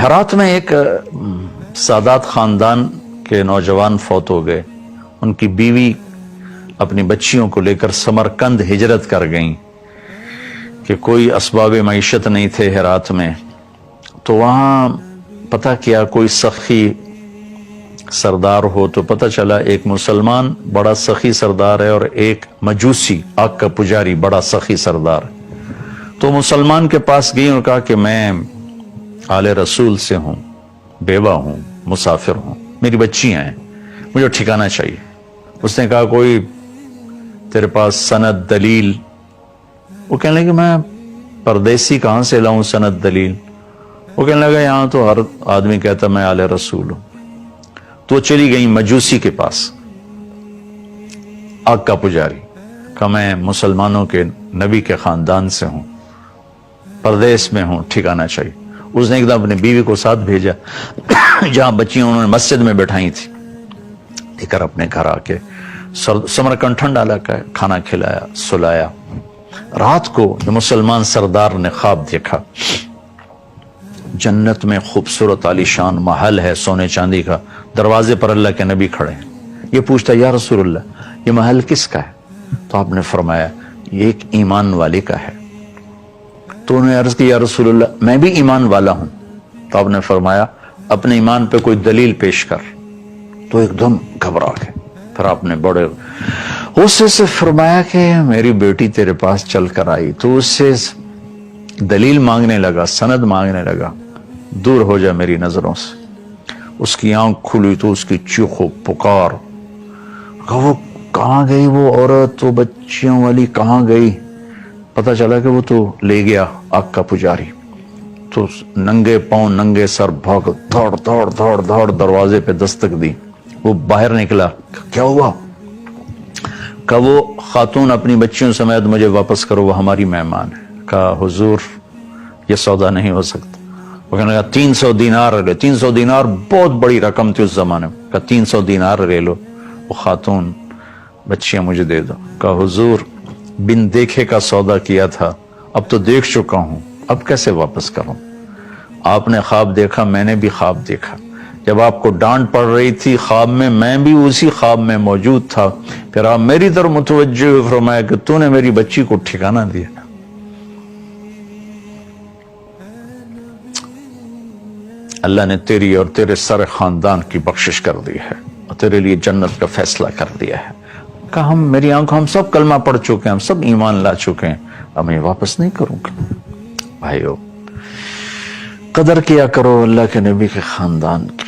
ہرات میں ایک سادات خاندان کے نوجوان فوت ہو گئے. ان کی بیوی اپنی بچیوں کو لے کر سمرقند ہجرت کر گئیں کہ کوئی اسباب معیشت نہیں تھے ہرات میں. تو وہاں پتہ کیا کوئی سخی سردار ہو، تو پتہ چلا ایک مسلمان بڑا سخی سردار ہے اور ایک مجوسی آگ کا پجاری بڑا سخی سردار. تو مسلمان کے پاس گئی اور کہا کہ میں آل رسول سے ہوں، بیوہ ہوں، مسافر ہوں، میری بچیاں ہیں، مجھے ٹھکانہ چاہیے. اس نے کہا کوئی تیرے پاس سند دلیل؟ وہ کہنے لگے میں پردیسی کہاں سے لاؤں سند دلیل؟ وہ کہنے لگا یہاں تو ہر آدمی کہتا میں آل رسول ہوں. تو چلی گئی مجوسی کے پاس، آگ کا پجاری، کہ میں مسلمانوں کے نبی کے خاندان سے ہوں، پردیس میں ہوں، ٹھکانہ چاہیے. اس نے ایک دم اپنی بیوی کو ساتھ بھیجا جہاں بچیاں انہوں نے مسجد میں بٹھائی تھی، لے کر اپنے گھر آ کے سمرقند ٹھنڈا علاقہ ہے، کھانا کھلایا، سلایا. رات کو مسلمان سردار نے خواب دیکھا، جنت میں خوبصورت عالیشان محل ہے سونے چاندی کا، دروازے پر اللہ کے نبی کھڑے ہیں. یہ پوچھتا یا رسول اللہ یہ محل کس کا ہے؟ تو آپ نے فرمایا یہ ایک ایمان والے کا ہے. تو انہوں نے عرض کی یا رسول اللہ میں بھی ایمان والا ہوں. تو آپ نے فرمایا اپنے ایمان پہ کوئی دلیل پیش کر. تو ایک دم گھبرا گئے. پھر آپ نے بڑے غصے سے فرمایا کہ میری بیٹی تیرے پاس چل کر آئی، تو اس سے دلیل مانگنے لگا، سند مانگنے لگا، دور ہو جا میری نظروں سے. اس کی آنکھ کھلی تو اس کی چیخ و پکار، وہ کہاں گئی وہ عورت، وہ بچیوں والی کہاں گئی؟ پتہ چلا کہ وہ تو لے گیا آگ کا پجاری. تو ننگے پاؤں ننگے سر بھاگ دوڑ دوڑ دوڑ دوڑ دروازے پہ دستک دی. وہ باہر نکلا، کیا ہوا؟ کہ وہ خاتون اپنی بچیوں سمیت مجھے واپس کرو، وہ ہماری مہمان ہے. کہا حضور یہ سودا نہیں ہو سکتا. وہ کہنے لگا 300 دینار لے. 300 دینار بہت بڑی رقم تھی اس زمانے میں. کہا 300 دینار لے لو، وہ خاتون بچیاں مجھے دے دو. کہا حضور بن دیکھے کا سودا کیا تھا، اب تو دیکھ چکا ہوں، اب کیسے واپس کروں؟ آپ نے خواب دیکھا، میں نے بھی خواب دیکھا. جب آپ کو ڈانٹ پڑ رہی تھی خواب میں بھی اسی خواب میں موجود تھا. پھر آپ میری طرف متوجہ ہوئے، فرمایا کہ تو نے میری بچی کو ٹھکانہ دیا. اللہ نے تیری اور تیرے سارے خاندان کی بخشش کر دی ہے اور تیرے لیے جنت کا فیصلہ کر دیا ہے. کہ میری آنکھوں ہم سب کلمہ پڑھ چکے ہیں، ہم سب ایمان لا چکے ہیں، اب میں واپس نہیں کروں گا. بھائیو قدر کیا کرو اللہ کے نبی کے خاندان کی.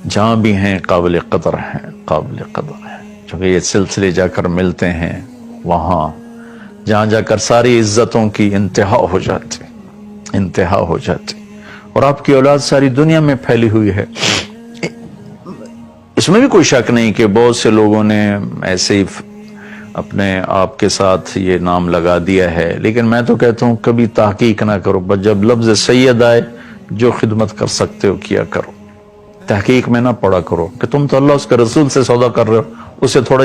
جہاں بھی ہیں قابل قدر ہیں، قابل قدر ہیں. چونکہ یہ سلسلے جا کر ملتے ہیں وہاں جہاں جا کر ساری عزتوں کی انتہا ہو جاتی، انتہا ہو جاتی. اور آپ کی اولاد ساری دنیا میں پھیلی ہوئی ہے. اس میں بھی کوئی شک نہیں کہ بہت سے لوگوں نے ایسے ہی اپنے آپ کے ساتھ یہ نام لگا دیا ہے، لیکن میں تو کہتا ہوں کبھی تحقیق نہ کرو. بس جب لفظ سید آئے جو خدمت کر سکتے ہو کیا کرو. تحقیق میں نہ پڑا کرو کہ تم تو اللہ اس کے رسول سے سودا کر رہے ہو، اسے تھوڑا